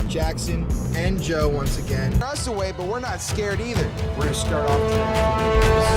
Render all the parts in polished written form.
Jackson, and Joe once again. Us away, but we're not scared either. We're gonna start off today.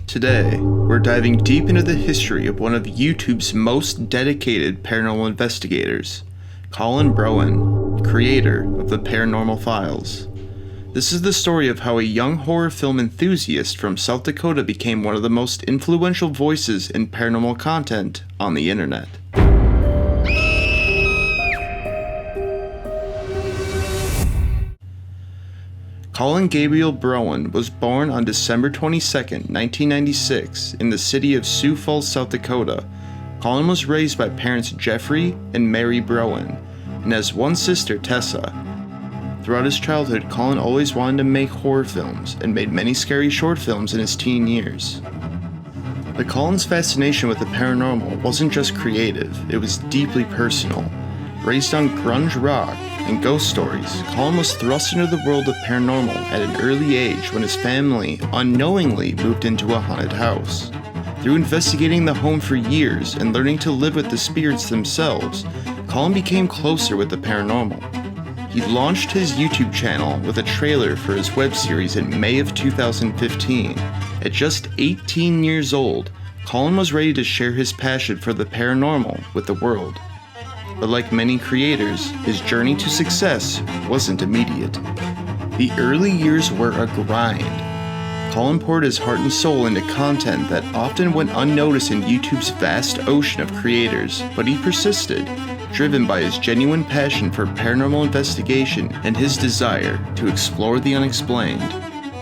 Today, we're diving deep into the history of one of YouTube's most dedicated paranormal investigators, Colin Browen, creator of the Paranormal Files. This is the story of how a young horror film enthusiast from South Dakota became one of the most influential voices in paranormal content on the internet. Colin Gabriel Browen was born on December 22, 1996, in the city of Sioux Falls, South Dakota. Colin was raised by parents Jeffrey and Mary Browen, and has one sister, Tessa. Throughout his childhood, Colin always wanted to make horror films, and made many scary short films in his teen years. But Colin's fascination with the paranormal wasn't just creative, it was deeply personal. Raised on grunge rock and ghost stories, Colin was thrust into the world of paranormal at an early age when his family unknowingly moved into a haunted house. Through investigating the home for years and learning to live with the spirits themselves, Colin became closer with the paranormal. He launched his YouTube channel with a trailer for his web series in May of 2015. At just 18 years old, Colin was ready to share his passion for the paranormal with the world. But like many creators, his journey to success wasn't immediate. The early years were a grind. Colin poured his heart and soul into content that often went unnoticed in YouTube's vast ocean of creators, but he persisted, driven by his genuine passion for paranormal investigation and his desire to explore the unexplained.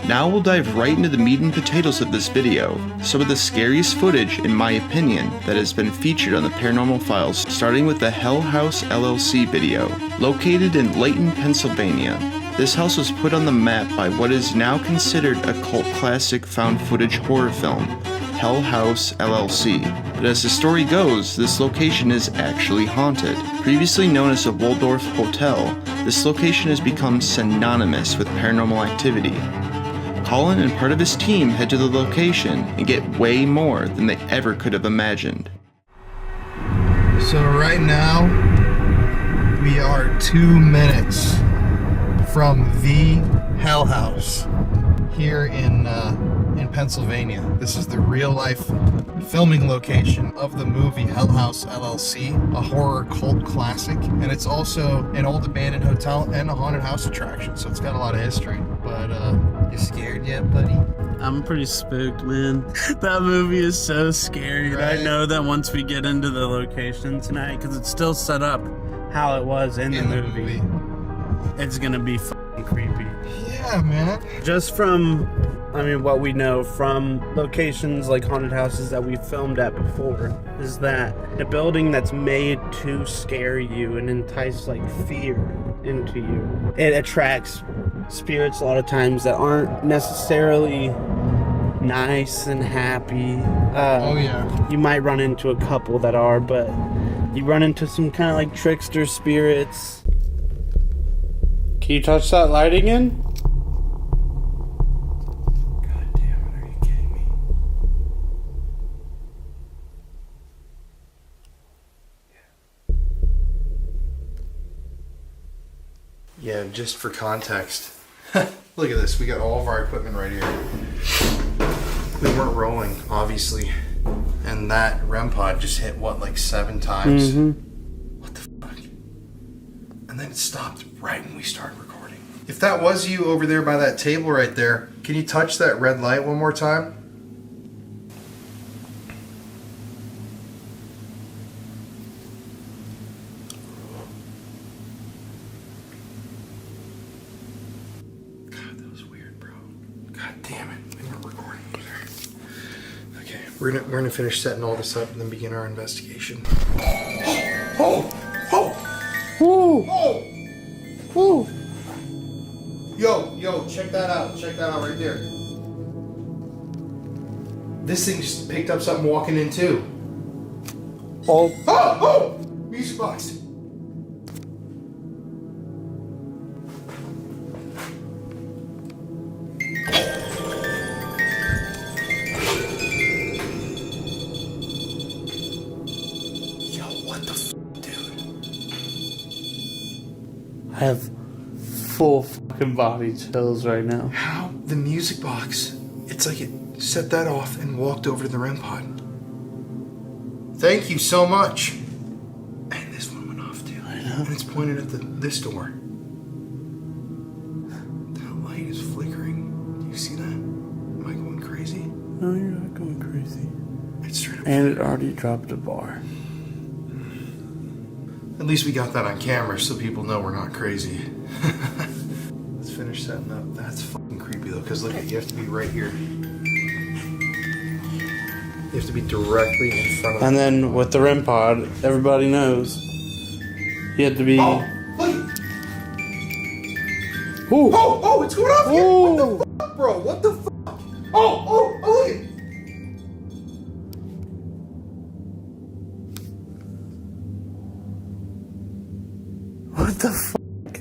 Now we'll dive right into the meat and potatoes of this video, some of the scariest footage, in my opinion, that has been featured on the Paranormal Files, starting with the Hell House LLC video. Located in Layton, Pennsylvania, this house was put on the map by what is now considered a cult classic found footage horror film, Hell House LLC. But as the story goes, this location is actually haunted. Previously known as the Waldorf Hotel, this location has become synonymous with paranormal activity. Colin and part of his team head to the location and get way more than they ever could have imagined. So right now, we are 2 minutes from the Hell House here in Pennsylvania. This is the real-life filming location of the movie Hell House LLC, a horror cult classic, and it's also an old abandoned hotel and a haunted house attraction, so it's got a lot of history. But you scared yet, buddy? I'm pretty spooked, man. That movie is so scary. Right? I know that once we get into the location tonight, because it's still set up how it was in the movie, it's gonna be fucking creepy. Yeah, man. Just from, what we know from locations like haunted houses that we've filmed at before, is that a building that's made to scare you and entice fear into you, it attracts spirits a lot of times that aren't necessarily nice and happy. Oh yeah. You might run into a couple that are, but you run into some kind of trickster spirits. Can you touch that light again? God damn it, are you kidding me? Yeah, just for context. Look at this, we got all of our equipment right here. We weren't rolling, obviously. And that REM pod just hit, 7 times? Mm-hmm. What the fuck? And then it stopped right when we started recording. If that was you over there by that table right there, can you touch that red light one more time? God, that was weird, bro. God damn it. We weren't recording either. Okay, we're gonna finish setting all this up and then begin our investigation. Oh! Woo! Oh! Woo! Yo, check that out. Check that out right there. This thing just picked up something walking in too. Oh, Oh! Music box. Yo, what the dude? I have full fucking body chills right now. How the music box? It's like it set that off and walked over to the REM pod. Thank you so much. And this one went off too. I know. And it's pointed at this door. That light is flickering. Do you see that? Am I going crazy? No, you're not going crazy. It's straight up. And it already dropped a bar. At least we got that on camera so people know we're not crazy. Let's finish setting up. That's fucking creepy though, because look, you have to be right here. You have to be directly in front of And then with the REM pod, everybody knows you have to be. Oh, look! Ooh. Oh, it's going off again! Ooh. What the fuck, bro? What the fuck? Oh, look at it! What the fuck?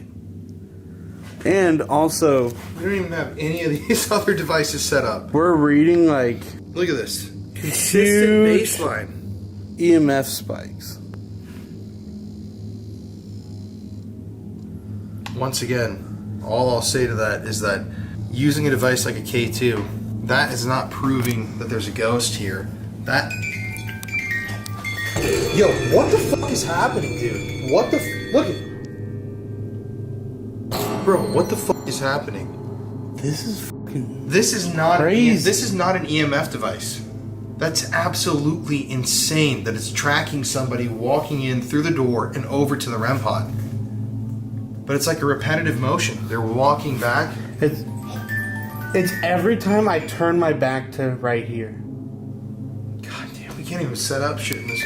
And also, We don't even have any of these other devices set up. we're reading like Look at this. Consistent huge baseline. EMF spikes. Once again, all I'll say to that is that using a device like a K2, that is not proving that there's a ghost here. That... Yo, what the fuck is happening, dude? What the look at... Bro, what the fuck is happening? This is fucking. This is not Crazy. this is not an EMF device. That's absolutely insane that it's tracking somebody walking in through the door and over to the REM pod. But it's like a repetitive motion. They're walking back. It's every time I turn my back to right here. God damn, we can't even set up shit in this.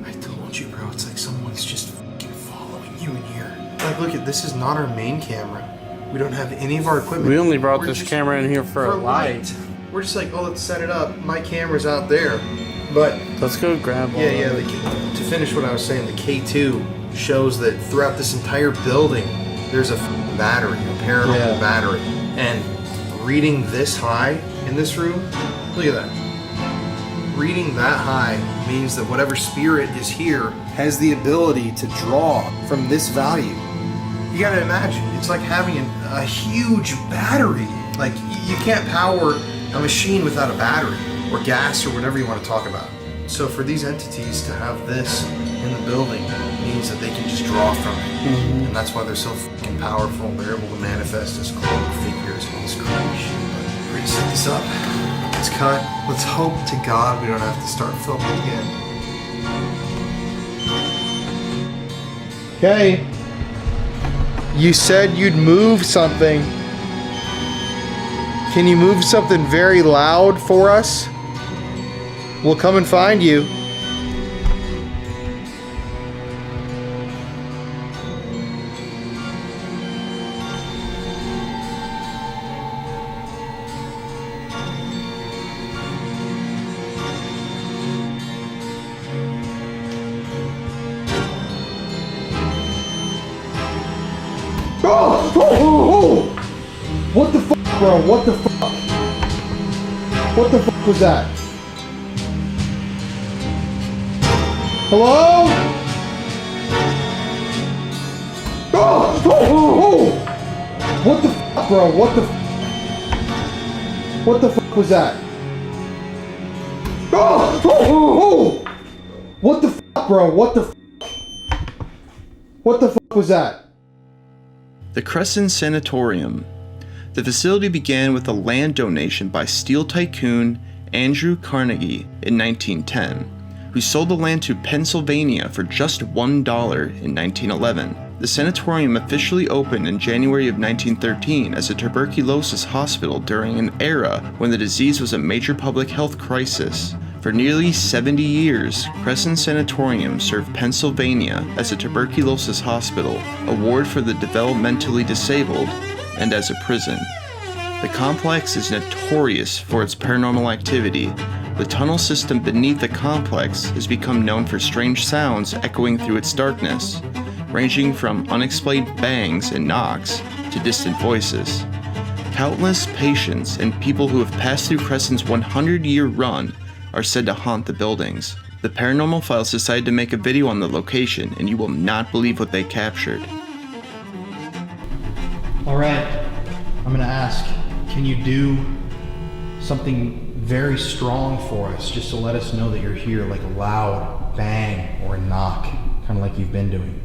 I told you, bro. It's like someone's just fucking following you in here. Like, look at this. Is not our main camera. We don't have any of our equipment. We only brought We're this just- camera in here for a light. We're just like, oh, let's set it up. My camera's out there. But Let's go grab one. yeah. To finish what I was saying, the K2 shows that throughout this entire building, there's a battery, a paranormal battery, and reading this high in this room. Look at that. Reading that high means that whatever spirit is here has the ability to draw from this value. You gotta imagine, it's like having a huge battery. Like, you can't power a machine without a battery, or gas, or whatever you want to talk about. So for these entities to have this in the building means that they can just draw from it. Mm-hmm. And that's why they're so fucking powerful. They're able to manifest as cloak figures and this crazy shit. But we're gonna set this up. Let's cut. Let's hope to God we don't have to start filming again. Okay. You said you'd move something. Can you move something very loud for us? We'll come and find you. Oh! What the fuck, bro? What the fuck? What the fuck was that? Hello? Oh! What the fuck, bro? What the fuck was that? Oh! What the fuck, bro? What the fuck was that? The Crescent Sanatorium. The facility began with a land donation by steel tycoon Andrew Carnegie in 1910, who sold the land to Pennsylvania for just $1 in 1911. The sanatorium officially opened in January of 1913 as a tuberculosis hospital during an era when the disease was a major public health crisis. For nearly 70 years, Crescent Sanatorium served Pennsylvania as a tuberculosis hospital, a ward for the developmentally disabled, and as a prison. The complex is notorious for its paranormal activity. The tunnel system beneath the complex has become known for strange sounds echoing through its darkness, ranging from unexplained bangs and knocks to distant voices. Countless patients and people who have passed through Crescent's 100-year run are said to haunt the buildings. The Paranormal Files decided to make a video on the location, and you will not believe what they captured. All right, I'm gonna ask, can you do something very strong for us, just to let us know that you're here, like a loud bang or a knock, kind of like you've been doing?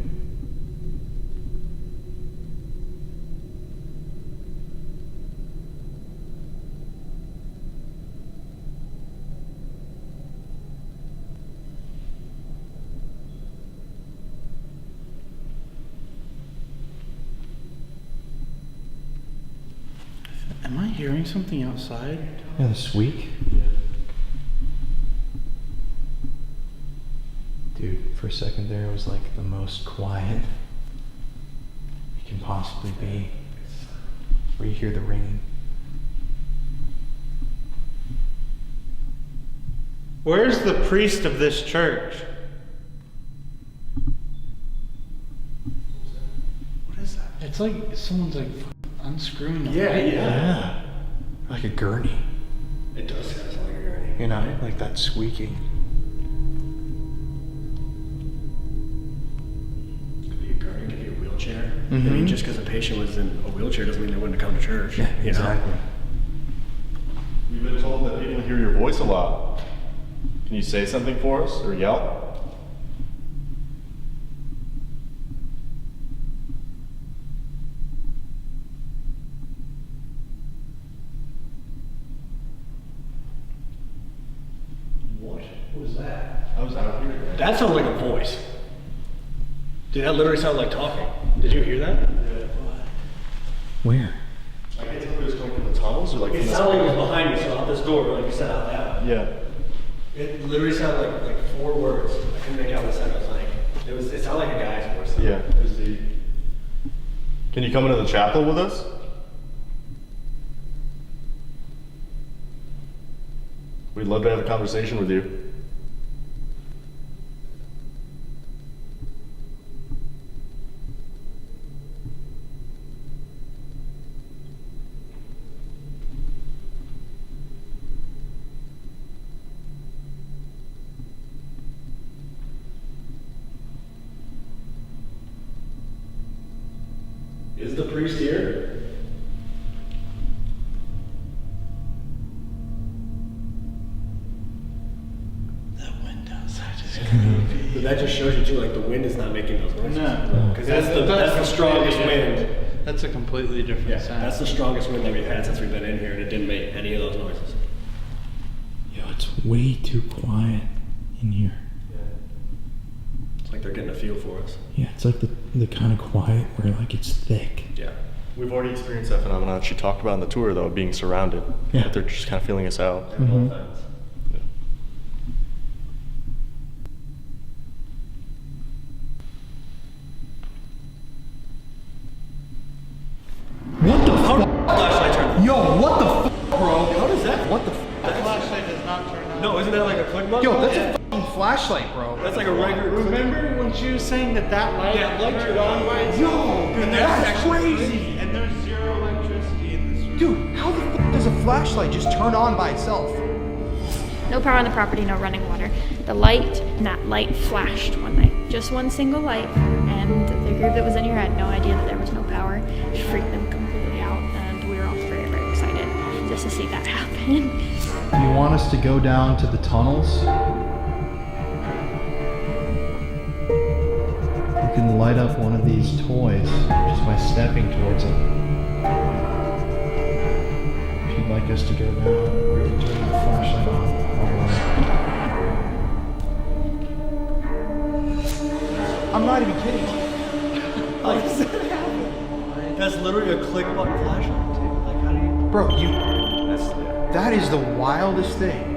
Am I hearing something outside? Yeah, the squeak. Dude, for a second there, it was like the most quiet you can possibly be. Where you hear the ringing. Where's the priest of this church? What is that? It's like someone's like unscrewing the light. Yeah. Like a gurney. It does sound like a gurney. You know, like that squeaking. Could be a gurney, could be a wheelchair. I mean, just because a patient was in a wheelchair doesn't mean they wouldn't come to church. Yeah, you exactly. know? We've been told that people hear your voice a lot. Can you say something for us or yell? What was that? I was out here. That sounded like a voice. Dude, that literally sounded like talking. Did you hear that? Where? I can't tell if it was coming from the tunnels or like It from sounded like it was behind me, so out this door, like you said out that way. Yeah. It literally sounded like 4 words. I couldn't make out what it said. I was like, it sounded like a guy's voice. Though. Yeah. It was the... Can you come into the chapel with us? We'd love to have a conversation with you. Is the priest here? That wind outside is creepy. But that just shows you too, like the wind is not making those noises. No. Because that's the strongest wind. That's a completely different Yeah, sound. that's the strongest wind that we've had since we've been in here, and it didn't make any of those noises. Yo, it's way too quiet in here. It's like they're getting a feel for us. Yeah, it's like the kind of quiet where like it's thick. Yeah. We've already experienced that phenomenon. She talked about on the tour though, being surrounded. Yeah. That they're just kind of feeling us out. Mhm. Yeah. What the fuck? Flashlight turned. Yo, what the fuck, bro? How does that? What the fuck? The flashlight does not turn on. No, isn't that like a click button? Yo, that's a fucking flashlight, bro. That's like a regular. Remember when she was saying that light? Yeah, light turned on by itself. Yo, And that's crazy. And there's zero electricity in this room. Dude, how the fuck does a flashlight just turn on by itself? No power on the property, no running water. The light, and that light flashed one night. Just one single light, and the group that was in here had no idea that there was no power. It freaked them completely out, and we were all very, very excited just to see that happen. Do you want us to go down to the tunnels? You can light up one of these toys just by stepping towards it. If you'd like us to go down, we can turn the flashlight on. I'm not even kidding. How does that happen? That's literally a click button flashlight, dude. Like, how do you? Bro, That's that is the wildest thing.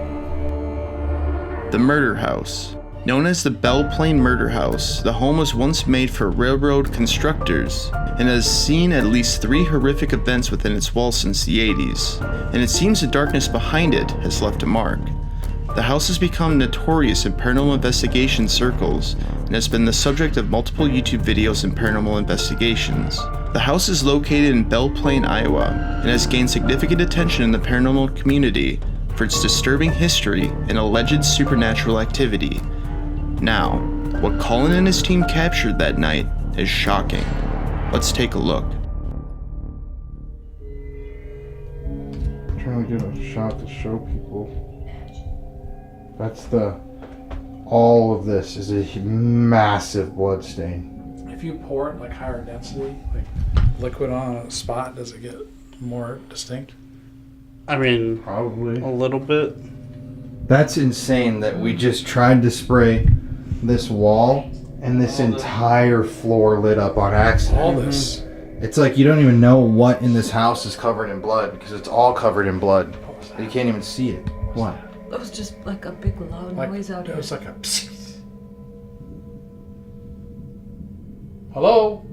The Murder House. Known as the Belle Plaine Murder House, the home was once made for railroad constructors and has seen at least 3 horrific events within its walls since the 80s, and it seems the darkness behind it has left a mark. The house has become notorious in paranormal investigation circles and has been the subject of multiple YouTube videos and paranormal investigations. The house is located in Belle Plaine, Iowa, and has gained significant attention in the paranormal community for its disturbing history and alleged supernatural activity. Now, what Colin and his team captured that night is shocking. Let's take a look. I'm trying to get a shot to show people. That's all of this is a massive blood stain. If you pour it like higher density, like liquid on a spot, does it get more distinct? I mean, Probably. a little bit. That's insane that we just tried to spray this wall and this entire floor lit up on accident. All this. It's like you don't even know what in this house is covered in blood because it's all covered in blood. You can't even see it. What? It was just like a big loud noise out It here. was like a psst. Hello?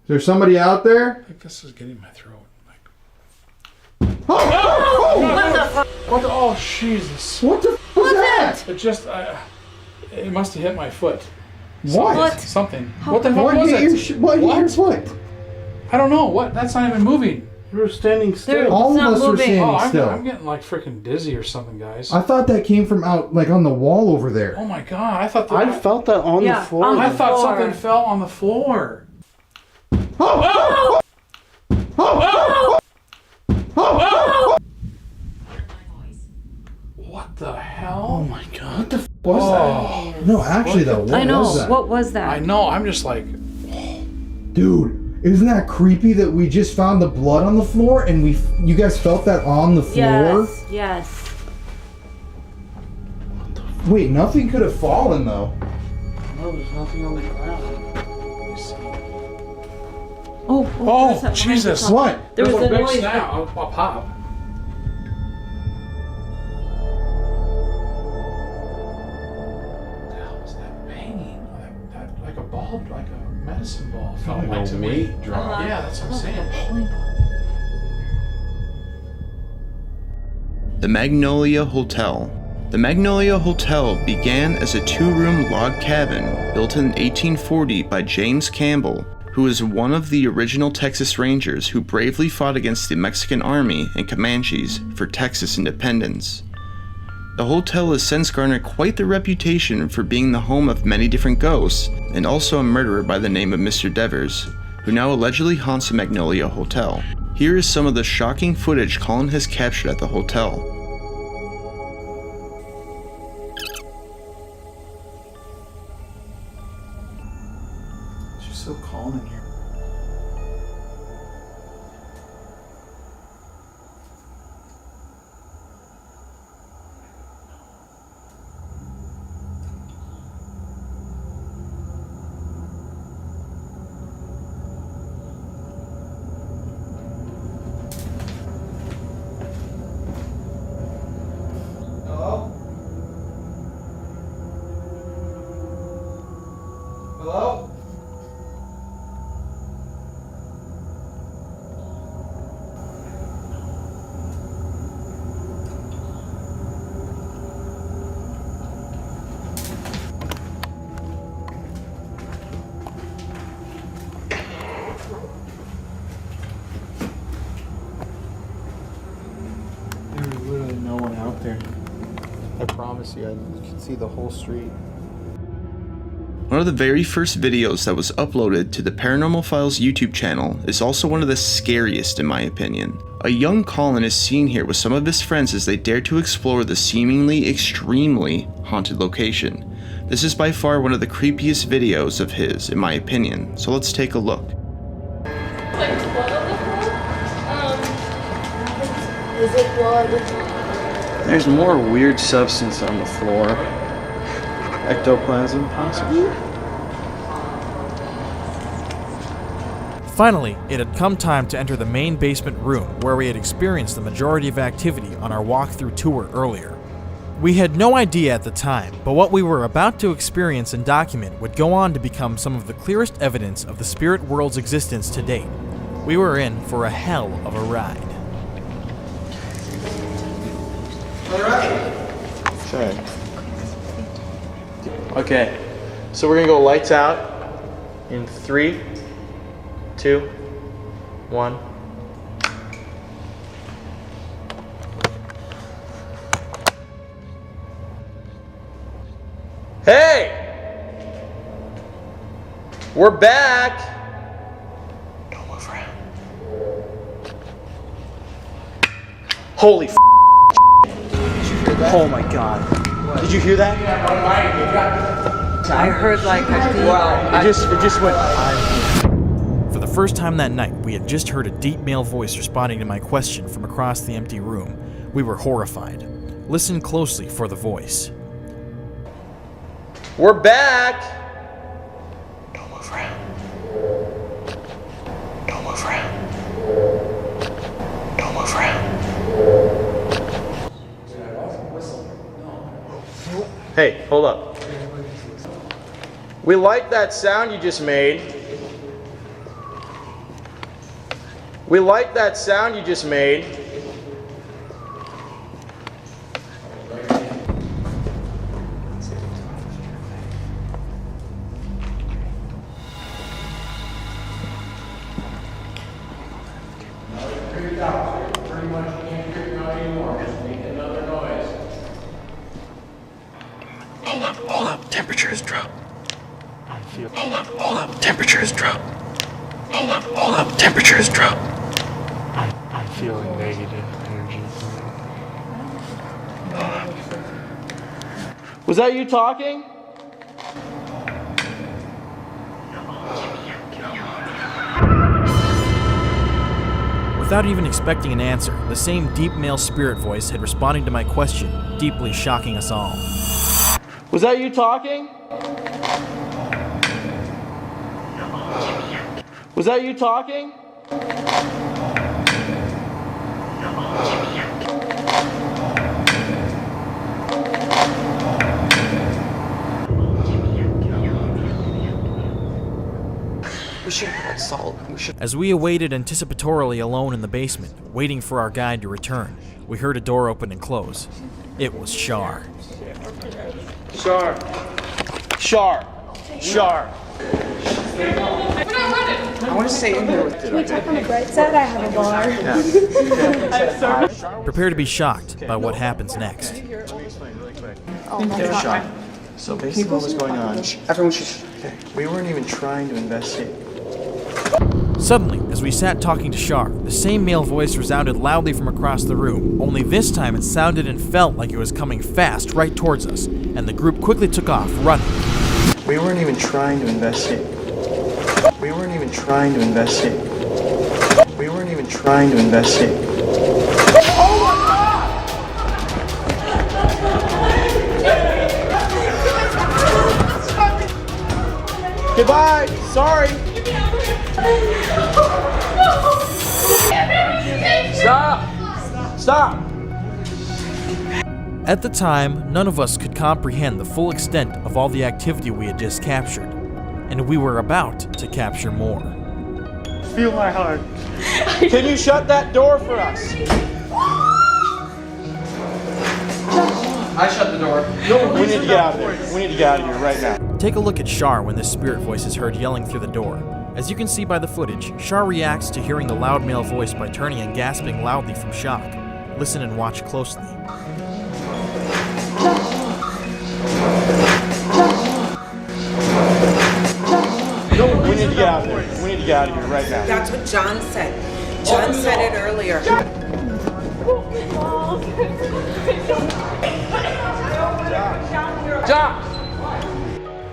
Is there somebody out there? I think this is getting my throat. Like, What the? oh, Jesus. What the? What's that? It just, it must have hit my foot. What? Something. What the hell What was hit it? what hit your foot? I don't know. What? That's not even moving. You were standing still. All It's of not us were moving. standing Oh, still. I'm getting like freaking dizzy or something, guys. I thought that came from out, like on the wall over there. Oh my God. I thought that. I felt that on Yeah, the floor. on I the thought floor. something fell on the floor. What the hell? Oh my god. What the f was that? No, actually though, what I know. was that? What was that? I know. I'm just like, Dude, isn't that creepy that we just found the blood on the floor and you guys felt that on the floor? Yes. Yes. Wait, nothing could have fallen though. No, there's nothing on the ground. Oh. oh, there's that Jesus. behind What? the top. There was a a big noise. snap. A pop. What the hell was that banging? Like a ball, like a medicine ball. Felt like to me. Uh-huh. Yeah, that's what I'm saying. The Magnolia Hotel. The Magnolia Hotel began as a 2-room log cabin built in 1840 by James Campbell, who is one of the original Texas Rangers who bravely fought against the Mexican Army and Comanches for Texas independence. The hotel has since garnered quite the reputation for being the home of many different ghosts and also a murderer by the name of Mr. Devers, who now allegedly haunts the Magnolia Hotel. Here is some of the shocking footage Colin has captured at the hotel. It's just so calm in here. Hello? Hello? There was literally no one out there. I promise you, I could see the whole street. One of the very first videos that was uploaded to the Paranormal Files YouTube channel is also one of the scariest in my opinion. A young Colin is seen here with some of his friends as they dare to explore the seemingly extremely haunted location. This is by far one of the creepiest videos of his in my opinion, so let's take a look. Like blood on the floor? Is it blood? There's more weird substance on the floor. Ectoplasm, possibly? Finally, it had come time to enter the main basement room where we had experienced the majority of activity on our walkthrough tour earlier. We had no idea at the time, but what we were about to experience and document would go on to become some of the clearest evidence of the spirit world's existence to date. We were in for a hell of a ride. Okay, so we're gonna go lights out in 3, 2, 1. Hey! We're back! Don't move around. Holy f***. Oh my god. Did you hear that? I heard like a deep... It just went... For the first time that night, we had just heard a deep male voice responding to my question from across the empty room. We were horrified. Listen closely for the voice. We're back! Don't move around. Don't move around. Don't move around. Hey, hold up. We like that sound you just made. We like that sound you just made. Hold up, temperature has dropped. Hold up, temperature has dropped. Hold up, temperature has dropped. I'm feeling negative energy. Was that you talking? Without even expecting an answer, the same deep male spirit voice had responded to my question, deeply shocking us all. Was that you talking? Was that you talking? We should have salt. As we awaited anticipatorily alone in the basement, waiting for our guide to return, we heard a door open and close. It was Shar. Shar. Shar. Shar. We're not running. I want to stay in here with Can we talk on the bright side? I have a bar. Prepare to be shocked by what happens next. Oh, that's Shar. So basically what was going on, everyone should... Okay, we weren't even trying to investigate. Suddenly, as we sat talking to Shar, the same male voice resounded loudly from across the room, only this time it sounded and felt like it was coming fast right towards us, and the group quickly took off, running. We weren't even trying to investigate. We weren't even trying to investigate. We weren't even trying to investigate. Oh my God! Goodbye. Sorry. Stop! Stop! At the time, none of us could comprehend the full extent of all the activity we had just captured, and we were about to capture more. Feel my heart. Can you shut that door for us? I shut the door. No, we need to get out of there. We need to get out of here right now. Take a look at Shar when this spirit voice is heard yelling through the door. As you can see by the footage, Shar reacts to hearing the loud male voice by turning and gasping loudly from shock. Listen and watch closely. No, we need to get out of there. We need to get out of here right now. That's what John said. John said it earlier. John!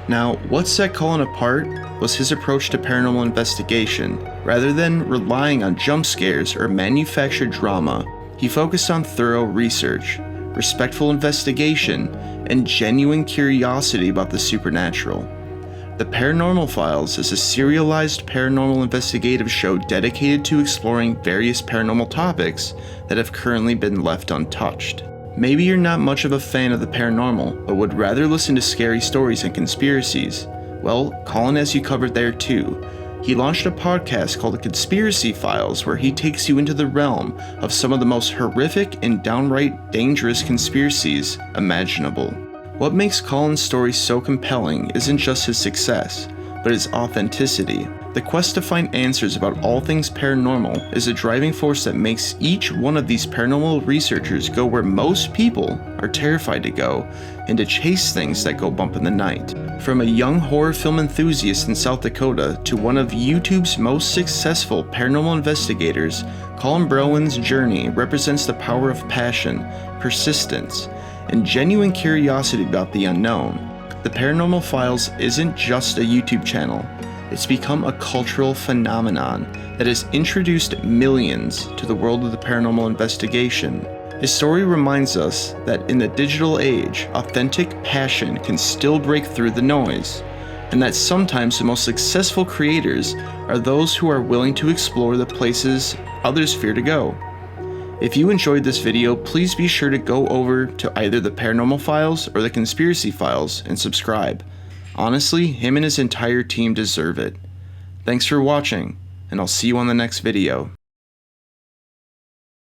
Now, what set Colin apart was his approach to paranormal investigation. Rather than relying on jump scares or manufactured drama, he focused on thorough research, respectful investigation, and genuine curiosity about the supernatural. The Paranormal Files is a serialized paranormal investigative show dedicated to exploring various paranormal topics that have currently been left untouched. Maybe you're not much of a fan of the paranormal, but would rather listen to scary stories and conspiracies. Well, Colin has you covered there too. He launched a podcast called The Conspiracy Files, where he takes you into the realm of some of the most horrific and downright dangerous conspiracies imaginable. What makes Colin's story so compelling isn't just his success, but his authenticity. The quest to find answers about all things paranormal is a driving force that makes each one of these paranormal researchers go where most people are terrified to go, and to chase things that go bump in the night. From a young horror film enthusiast in South Dakota to one of YouTube's most successful paranormal investigators, Colin Browen's journey represents the power of passion, persistence, and genuine curiosity about the unknown. The Paranormal Files isn't just a YouTube channel. It's become a cultural phenomenon that has introduced millions to the world of the paranormal investigation. His story reminds us that in the digital age, authentic passion can still break through the noise, and that sometimes the most successful creators are those who are willing to explore the places others fear to go. If you enjoyed this video, please be sure to go over to either the Paranormal Files or the Conspiracy Files and subscribe. Honestly, him and his entire team deserve it. Thanks for watching, and I'll see you on the next video.